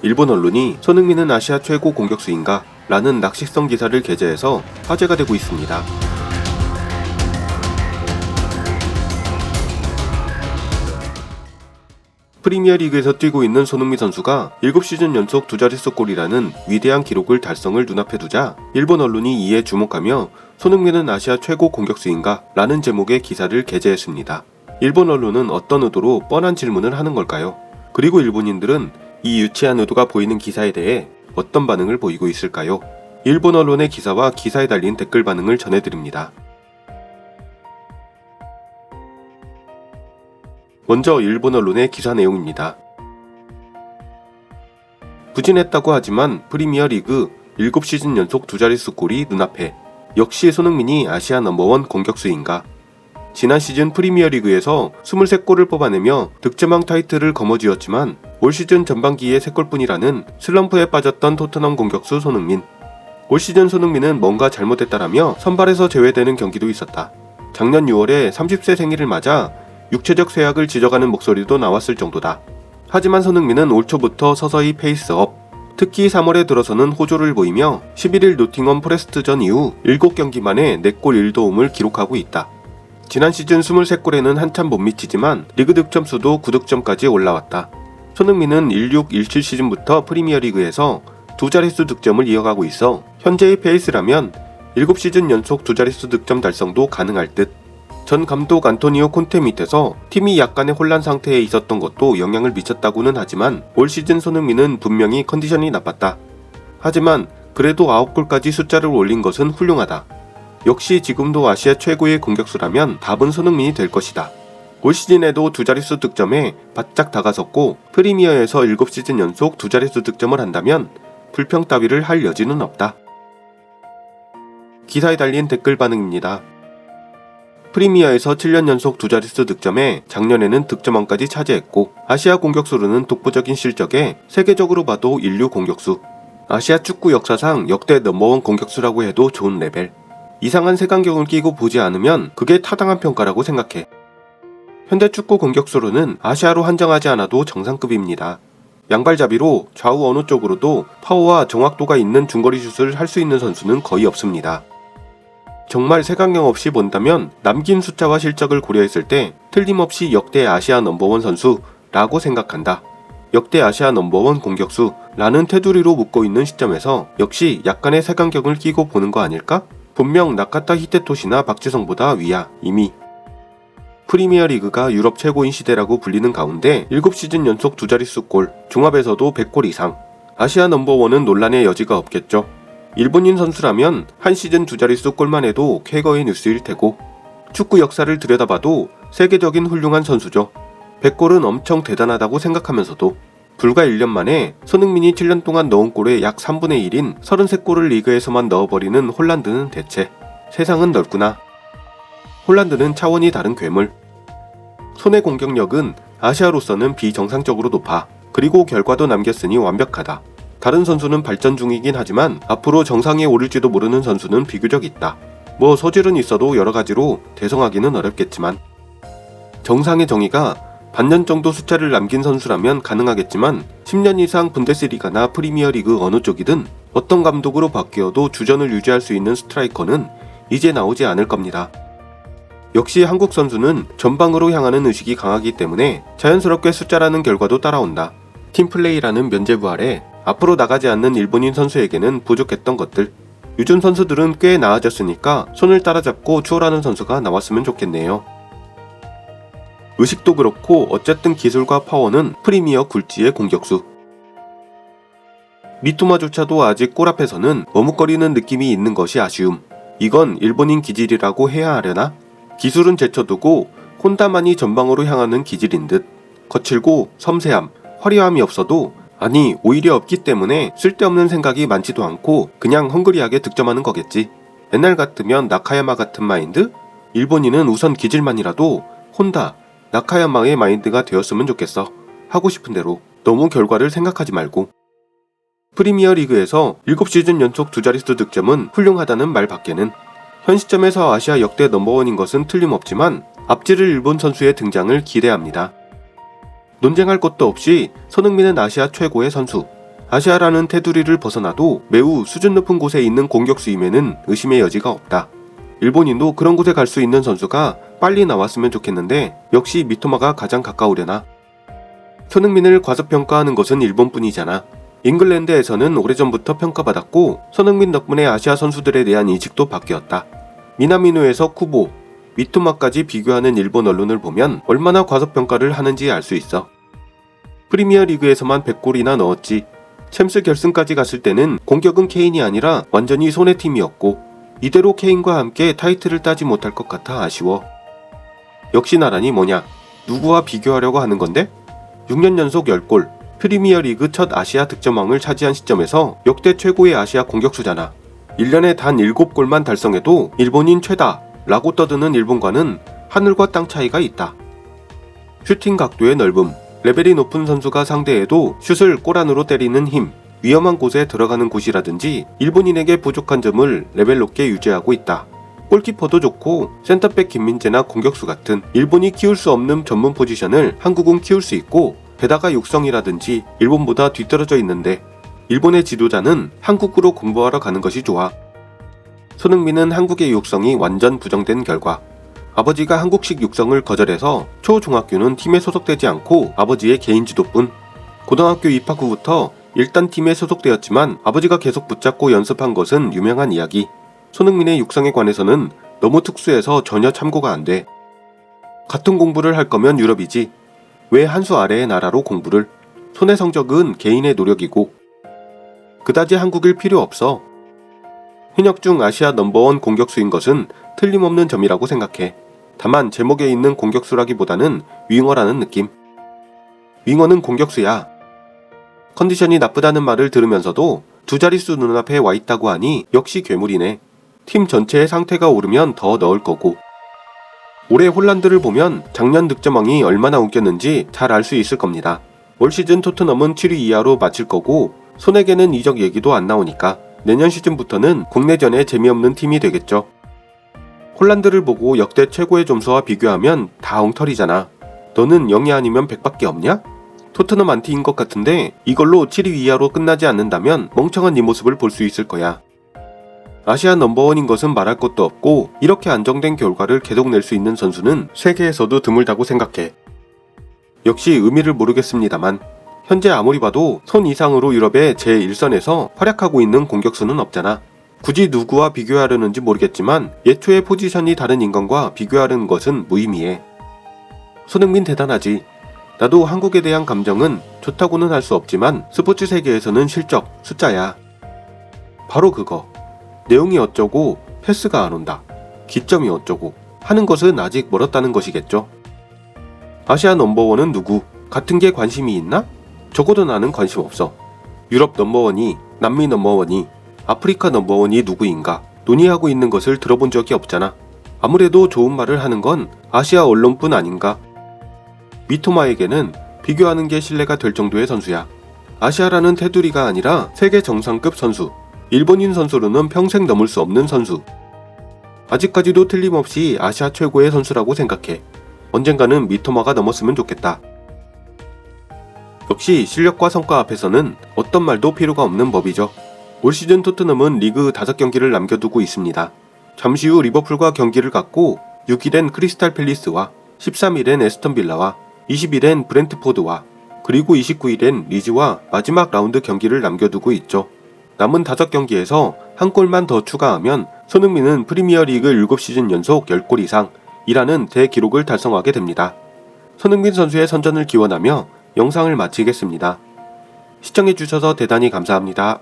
일본 언론이 손흥민은 아시아 최고 공격수인가? 라는 낚시성 기사를 게재해서 화제가 되고 있습니다. 프리미어리그에서 뛰고 있는 손흥민 선수가 7시즌 연속 두 자릿수 골이라는 위대한 기록을 달성을 눈앞에 두자 일본 언론이 이에 주목하며 손흥민은 아시아 최고 공격수인가? 라는 제목의 기사를 게재했습니다. 일본 언론은 어떤 의도로 뻔한 질문을 하는 걸까요? 그리고 일본인들은 이 유치한 의도가 보이는 기사에 대해 어떤 반응을 보이고 있을까요? 일본 언론의 기사와 기사에 달린 댓글 반응을 전해드립니다. 먼저 일본 언론의 기사 내용입니다. 부진했다고 하지만 프리미어리그 7시즌 연속 두 자릿수 골이 눈앞에. 역시 손흥민이 아시아 넘버원 공격수인가? 지난 시즌 프리미어리그에서 23골을 뽑아내며 득점왕 타이틀을 거머쥐었지만 올 시즌 전반기에 3골뿐이라는 슬럼프에 빠졌던 토트넘 공격수 손흥민. 올 시즌 손흥민은 뭔가 잘못했다라며 선발에서 제외되는 경기도 있었다. 작년 6월에 30세 생일을 맞아 육체적 쇠약을 지적하는 목소리도 나왔을 정도다. 하지만 손흥민은 올 초부터 서서히 페이스업, 특히 3월에 들어서는 호조를 보이며 11일 노팅엄 포레스트전 이후 7경기 만에 4골 1도움을 기록하고 있다. 지난 시즌 23골에는 한참 못 미치지만 리그 득점수도 9득점까지 올라왔다. 손흥민은 16-17 시즌부터 프리미어리그에서 두 자릿수 득점을 이어가고 있어 현재의 페이스라면 7시즌 연속 두 자릿수 득점 달성도 가능할 듯. 전 감독 안토니오 콘테 밑에서 팀이 약간의 혼란 상태에 있었던 것도 영향을 미쳤다고는 하지만 올 시즌 손흥민은 분명히 컨디션이 나빴다. 하지만 그래도 9골까지 숫자를 올린 것은 훌륭하다. 역시 지금도 아시아 최고의 공격수라면 답은 손흥민이 될 것이다. 올 시즌에도 두 자릿수 득점에 바짝 다가섰고 프리미어에서 7시즌 연속 두 자릿수 득점을 한다면 불평 따위를 할 여지는 없다. 기사에 달린 댓글 반응입니다. 프리미어에서 7년 연속 두 자릿수 득점에 작년에는 득점왕까지 차지했고 아시아 공격수로는 독보적인 실적에 세계적으로 봐도 인류 공격수, 아시아 축구 역사상 역대 넘버원 공격수라고 해도 좋은 레벨. 이상한 색안경을 끼고 보지 않으면 그게 타당한 평가라고 생각해. 현대 축구 공격수로는 아시아로 한정하지 않아도 정상급입니다. 양발잡이로 좌우 어느 쪽으로도 파워와 정확도가 있는 중거리 슛을 할 수 있는 선수는 거의 없습니다. 정말 색안경 없이 본다면 남긴 숫자와 실적을 고려했을 때 틀림없이 역대 아시아 넘버원 선수라고 생각한다. 역대 아시아 넘버원 공격수라는 테두리로 묶고 있는 시점에서 역시 약간의 색안경을 끼고 보는 거 아닐까? 분명 나카타 히데토시나 박지성보다 위야 이미. 프리미어리그가 유럽 최고인 시대라고 불리는 가운데 7시즌 연속 두 자릿수 골, 종합에서도 100골 이상. 아시아 넘버원은 논란의 여지가 없겠죠. 일본인 선수라면 한 시즌 두 자릿수 골만 해도 쾌거의 뉴스일 테고 축구 역사를 들여다봐도 세계적인 훌륭한 선수죠. 100골은 엄청 대단하다고 생각하면서도 불과 1년 만에 손흥민이 7년 동안 넣은 골의 약 3분의 1인 33골을 리그에서만 넣어버리는 홀란드는 대체 세상은 넓구나. 홀란드는 차원이 다른 괴물. 손의 공격력은 아시아로서는 비정상적으로 높아. 그리고 결과도 남겼으니 완벽하다. 다른 선수는 발전 중이긴 하지만 앞으로 정상에 오를지도 모르는 선수는 비교적 있다. 뭐 소질은 있어도 여러가지로 대성하기는 어렵겠지만 정상의 정의가 반년 정도 숫자를 남긴 선수라면 가능하겠지만 10년 이상 분데스리가나 프리미어리그 어느 쪽이든 어떤 감독으로 바뀌어도 주전을 유지할 수 있는 스트라이커는 이제 나오지 않을 겁니다. 역시 한국 선수는 전방으로 향하는 의식이 강하기 때문에 자연스럽게 숫자라는 결과도 따라온다. 팀플레이라는 면죄부 아래 앞으로 나가지 않는 일본인 선수에게는 부족했던 것들. 요즘 선수들은 꽤 나아졌으니까 손을 따라잡고 추월하는 선수가 나왔으면 좋겠네요. 의식도 그렇고 어쨌든 기술과 파워는 프리미어 굴지의 공격수. 미토마조차도 아직 골 앞에서는 머뭇거리는 느낌이 있는 것이 아쉬움. 이건 일본인 기질이라고 해야 하려나? 기술은 제쳐두고 혼다만이 전방으로 향하는 기질인 듯. 거칠고 섬세함, 화려함이 없어도 아니 오히려 없기 때문에 쓸데없는 생각이 많지도 않고 그냥 헝그리하게 득점하는 거겠지. 옛날 같으면 나카야마 같은 마인드? 일본인은 우선 기질만이라도 혼다, 나카야마의 마인드가 되었으면 좋겠어. 하고 싶은 대로 너무 결과를 생각하지 말고. 프리미어리그에서 7시즌 연속 두 자릿수 득점은 훌륭하다는 말 밖에는 현 시점에서 아시아 역대 넘버원인 것은 틀림없지만 앞지를 일본 선수의 등장을 기대합니다. 논쟁할 것도 없이 손흥민은 아시아 최고의 선수, 아시아라는 테두리를 벗어나도 매우 수준 높은 곳에 있는 공격수임에는 의심의 여지가 없다. 일본인도 그런 곳에 갈 수 있는 선수가 빨리 나왔으면 좋겠는데 역시 미토마가 가장 가까우려나. 손흥민을 과소평가하는 것은 일본뿐이잖아. 잉글랜드에서는 오래전부터 평가받았고 손흥민 덕분에 아시아 선수들에 대한 인식도 바뀌었다. 미나미노에서 쿠보, 미토마까지 비교하는 일본 언론을 보면 얼마나 과소평가를 하는지 알 수 있어. 프리미어 리그에서만 100골이나 넣었지. 챔스 결승까지 갔을 때는 공격은 케인이 아니라 완전히 손해 팀이었고 이대로 케인과 함께 타이틀을 따지 못할 것 같아 아쉬워. 역시 나란히 뭐냐? 누구와 비교하려고 하는 건데? 6년 연속 10골, 프리미어 리그 첫 아시아 득점왕을 차지한 시점에서 역대 최고의 아시아 공격수잖아. 1년에 단 7골만 달성해도 일본인 최다 라고 떠드는 일본과는 하늘과 땅 차이가 있다. 슈팅 각도의 넓음, 레벨이 높은 선수가 상대해도 슛을 골 안으로 때리는 힘, 위험한 곳에 들어가는 곳이라든지 일본인에게 부족한 점을 레벨 높게 유지하고 있다. 골키퍼도 좋고 센터백 김민재나 공격수 같은 일본이 키울 수 없는 전문 포지션을 한국은 키울 수 있고 게다가 육성이라든지 일본보다 뒤떨어져 있는데 일본의 지도자는 한국으로 공부하러 가는 것이 좋아. 손흥민은 한국의 육성이 완전 부정된 결과 아버지가 한국식 육성을 거절해서 초중학교는 팀에 소속되지 않고 아버지의 개인 지도뿐. 고등학교 입학 후부터 일단 팀에 소속되었지만 아버지가 계속 붙잡고 연습한 것은 유명한 이야기. 손흥민의 육성에 관해서는 너무 특수해서 전혀 참고가 안 돼. 같은 공부를 할 거면 유럽이지. 왜 한 수 아래의 나라로 공부를. 손해 성적은 개인의 노력이고 그다지 한국일 필요 없어. 현역 중 아시아 넘버원 공격수인 것은 틀림없는 점이라고 생각해. 다만 제목에 있는 공격수라기보다는 윙어라는 느낌. 윙어는 공격수야. 컨디션이 나쁘다는 말을 들으면서도 두 자릿수 눈앞에 와 있다고 하니 역시 괴물이네. 팀 전체의 상태가 오르면 더 넣을 거고. 올해 홀란드를 보면 작년 득점왕이 얼마나 웃겼는지 잘 알 수 있을 겁니다. 올 시즌 토트넘은 7위 이하로 마칠 거고 손에게는 이적 얘기도 안 나오니까 내년 시즌부터는 국내전에 재미없는 팀이 되겠죠. 홀란드를 보고 역대 최고의 점수와 비교하면 다 엉터리잖아. 너는 0이 아니면 100밖에 없냐? 토트넘 안티인 것 같은데 이걸로 7위 이하로 끝나지 않는다면 멍청한 네 모습을 볼 수 있을 거야. 아시아 넘버원인 것은 말할 것도 없고 이렇게 안정된 결과를 계속 낼 수 있는 선수는 세계에서도 드물다고 생각해. 역시 의미를 모르겠습니다만 현재 아무리 봐도 손 이상으로 유럽의 제1선에서 활약하고 있는 공격수는 없잖아. 굳이 누구와 비교하려는지 모르겠지만 예초의 포지션이 다른 인간과 비교하는 것은 무의미해. 손흥민 대단하지. 나도 한국에 대한 감정은 좋다고는 할 수 없지만 스포츠 세계에서는 실적, 숫자야. 바로 그거. 내용이 어쩌고 패스가 안 온다. 기점이 어쩌고 하는 것은 아직 멀었다는 것이겠죠. 아시아 넘버원은 누구? 같은 게 관심이 있나? 적어도 나는 관심 없어. 유럽 넘버원이, 남미 넘버원이, 아프리카 넘버원이 누구인가 논의하고 있는 것을 들어본 적이 없잖아. 아무래도 좋은 말을 하는 건 아시아 언론뿐 아닌가. 미토마에게는 비교하는 게 신뢰가 될 정도의 선수야. 아시아라는 테두리가 아니라 세계 정상급 선수. 일본인 선수로는 평생 넘을 수 없는 선수. 아직까지도 틀림없이 아시아 최고의 선수라고 생각해. 언젠가는 미토마가 넘었으면 좋겠다. 역시 실력과 성과 앞에서는 어떤 말도 필요가 없는 법이죠. 올 시즌 토트넘은 리그 5경기를 남겨두고 있습니다. 잠시 후 리버풀과 경기를 갖고 6일엔 크리스탈 팰리스와 13일엔 에스턴 빌라와 20일엔 브렌트포드와 그리고 29일엔 리즈와 마지막 라운드 경기를 남겨두고 있죠. 남은 5경기에서 한 골만 더 추가하면 손흥민은 프리미어리그 7시즌 연속 10골 이상 이라는 대기록을 달성하게 됩니다. 손흥민 선수의 선전을 기원하며 영상을 마치겠습니다. 시청해주셔서 대단히 감사합니다.